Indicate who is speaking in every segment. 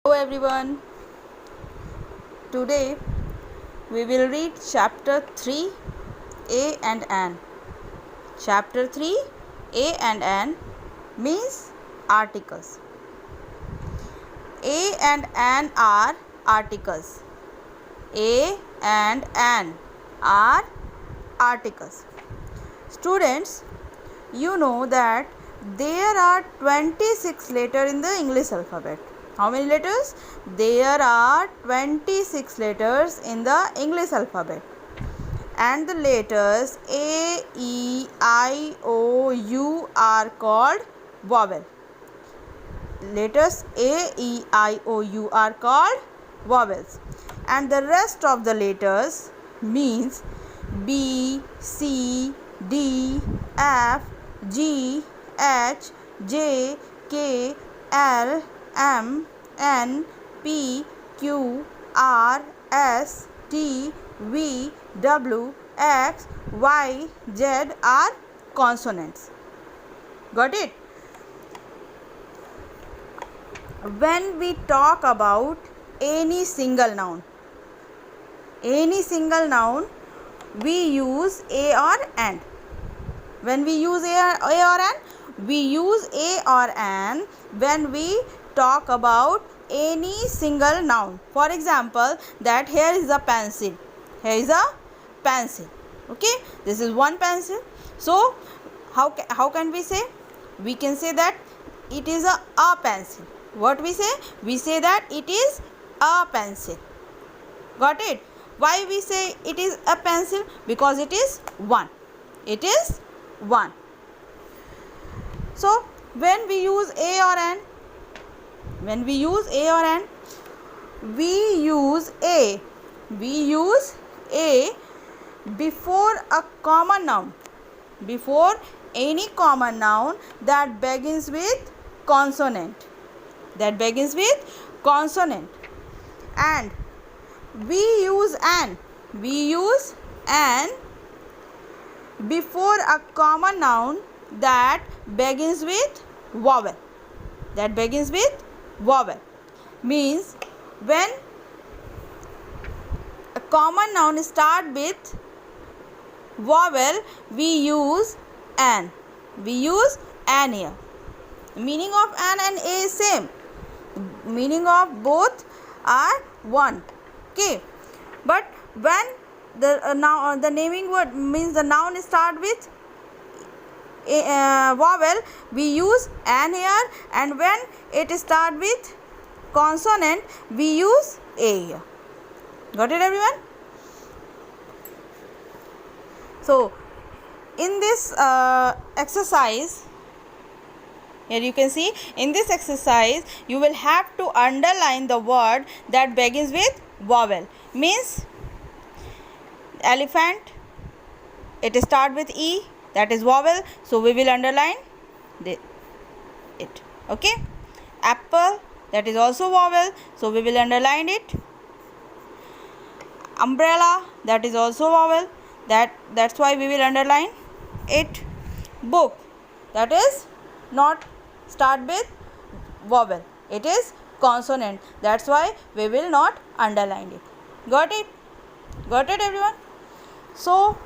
Speaker 1: Hello everyone. Today we will read chapter 3 A and An. Chapter 3 A and An means articles. A and An are articles. A and An are articles. Students, you know that there are 26 letters in the English alphabet. How many letters? There are 26 letters in the English alphabet. And the letters A, E, I, O, U are called vowel. Letters A, E, I, O, U are called vowels. And the rest of the letters means B, C, D, F, G, H, J, K, L, M, N, P, Q, R, S, T, V, W, X, Y, Z are consonants. Got it? When we talk about any single noun, we use A or An. When we use A or An, we use A or An when we talk about any single noun. For example, that here is a pencil. Here is a pencil. Okay, this is one pencil. So how can we say? We can say that it is a pencil. What we say? We say that it is a pencil. Got it? Why we say it is a pencil? Because it is one. It is one. So when we use A or An, we use A before a common noun, before any common noun that begins with consonant, and we use an before a common noun that begins with vowel. Means when a common noun start with vowel, we use an. Here. Meaning of an and A is same. Meaning of both are one. Okay. But when the naming word means the noun start with vowel, we use an here, and when it start with consonant, we use A here. Got it, everyone? So in this exercise, here you can see, in this exercise you will have to underline the word that begins with vowel. Means elephant, it start with E, that is vowel, so we will underline it. Okay. Apple, that is also vowel, so we will underline it. Umbrella, that is also vowel, that's why we will underline it. Book, that is not start with vowel, it is consonant, that's why we will not underline it. Got it everyone? So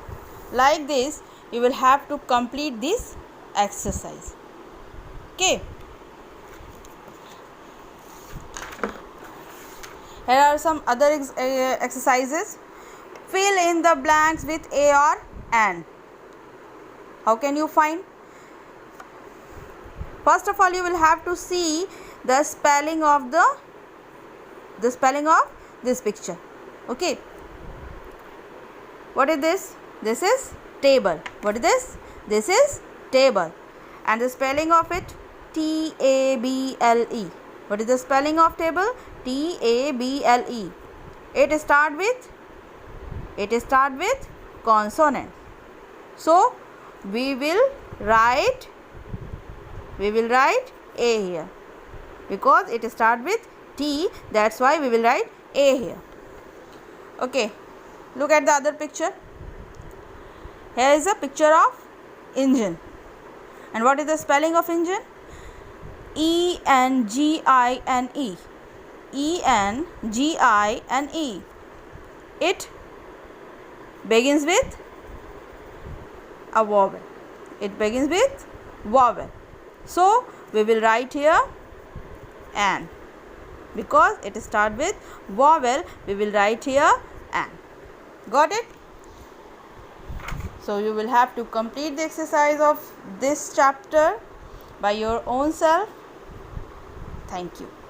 Speaker 1: like this you will have to complete this exercise. Okay, here are some other exercises. Fill in the blanks with A or An. How can you find? First of all, you will have to see the spelling of this picture. Okay. What is this? This is table. What is this? This is table. And the spelling of it, Table. What is the spelling of table? Table. It start with consonant. So we will write A here, because it start with T, that's why we will write A here. Okay, look at the other picture. Here is a picture of engine. And what is the spelling of engine? E-N-G-I-N-E. E-N-G-I-N-E. It begins with a vowel. It begins with vowel. So we will write here an. Because it starts with vowel, we will write here an. Got it? So you will have to complete the exercise of this chapter by your own self. Thank you.